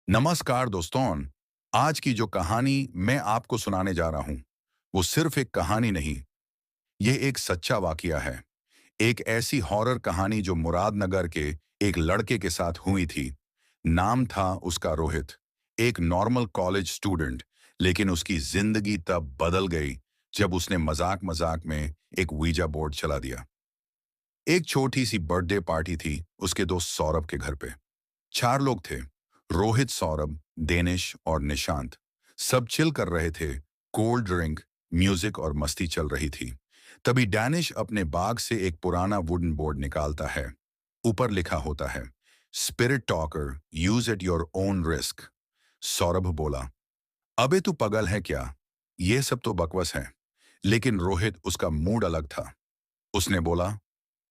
नमस्कार दोस्तों। आज की जो कहानी मैं आपको सुनाने जा रहा हूं, वो सिर्फ एक कहानी नहीं, ये एक सच्चा वाकया है। एक ऐसी हॉरर कहानी जो मुरादनगर के एक लड़के के साथ हुई थी। नाम था उसका रोहित। एक नॉर्मल कॉलेज स्टूडेंट, लेकिन उसकी जिंदगी तब बदल गई जब उसने मजाक मजाक में एक वीजा बोर्ड चला दिया। एक छोटी सी बर्थडे पार्टी थी उसके दोस्त सौरभ के घर पे। 4 लोग थे। रोहित, सौरभ, डेनिश और निशांत। सब चिल कर रहे थे। कोल्ड ड्रिंक, म्यूजिक और मस्ती चल रही थी। तभी डैनिश अपने बाग से एक पुराना वुडन बोर्ड निकालता है। ऊपर लिखा होता है, spirit talker, use at your own risk. Saurabh बोला, अबे तू पगल है क्या? ये सब तो बकवास है। लेकिन रोहित, उसका मूड अलग था। उसने बोला,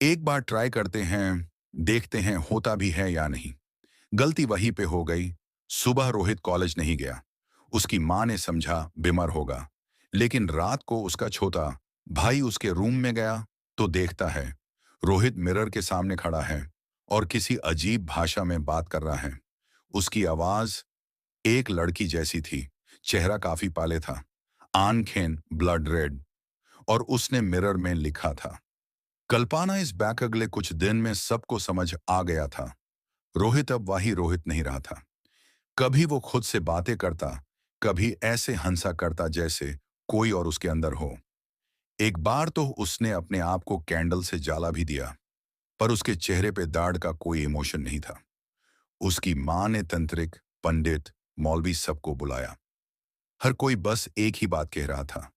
एक बार ट्राई करते हैं, देखते हैं होता भी है या नहीं। गलती वहीं पे हो गई। सुबह रोहित कॉलेज नहीं गया। उसकी माँ ने समझा बीमार होगा। लेकिन रात को उसका छोटा भाई उसके रूम में गया तो देखता है रोहित मिरर के सामने खड़ा है और किसी अजीब भाषा में बात कर रहा है। उसकी आवाज एक लड़की जैसी थी। चेहरा काफी पाले था, आंखें ब्लड रेड, और उसने मिरर में लिखा था, कल्पना इस बैक। अगले कुछ दिन में सबको समझ आ गया था, रोहित अब वही रोहित नहीं रहा था। कभी वो खुद से बातें करता, कभी ऐसे हंसा करता जैसे कोई और उसके अंदर हो। एक बार तो उसने अपने आप को कैंडल से जाला भी दिया, पर उसके चेहरे पे दाढ़ का कोई इमोशन नहीं था। उसकी माँ ने तंत्रिक, पंडित, मौलवी सबको बुलाया। हर कोई बस एक ही बात कह रहा था,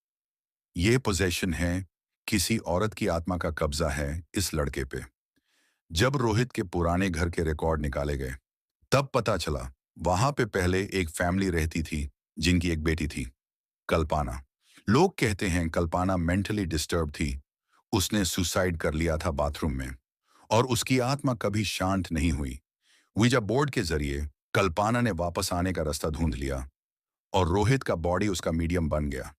ये पोजेशन है, किसी औरत की आत्मा का कब्जा है इस लड़के पे। जब रोहित के पुराने घर के रिकॉर्ड निकाले गए, तब पता चला वहां पे पहले एक फैमिली रहती थी जिनकी एक बेटी थी, कल्पना। लोग कहते हैं कल्पना मेंटली डिस्टर्ब थी। उसने सुसाइड कर लिया था बाथरूम में, और उसकी आत्मा कभी शांत नहीं हुई। वीजा बोर्ड के जरिए कल्पना ने वापस आने का रास्ता ढूंढ लिया, और रोहित का बॉडी उसका मीडियम बन गया।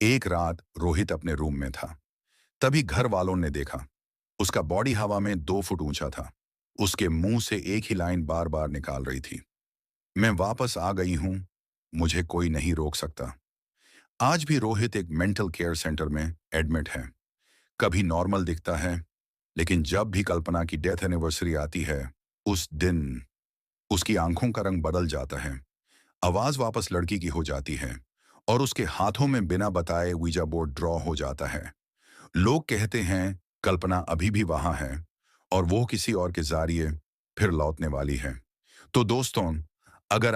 एक रात रोहित अपने रूम में था, तभी घर वालों ने देखा उसका बॉडी हवा में 2 फुट ऊंचा था। उसके मुंह से एक ही लाइन बार बार निकाल रही थी, मैं वापस आ गई हूं, मुझे कोई नहीं रोक सकता। आज भी रोहित एक मेंटल केयर सेंटर में एडमिट है। कभी नॉर्मल दिखता है, लेकिन जब भी कल्पना की डेथ एनिवर्सरी आती है, उस दिन उसकी आंखों का रंग बदल जाता है, आवाज वापस लड़की की हो जाती है, और उसके हाथों में बिना बताए वीजा बोर्ड ड्रॉ हो जाता है। लोग कहते हैं कल्पना अभी भी वहां है, और वो किसी और के जरिए फिर लौटने वाली है। तो दोस्तों, अगर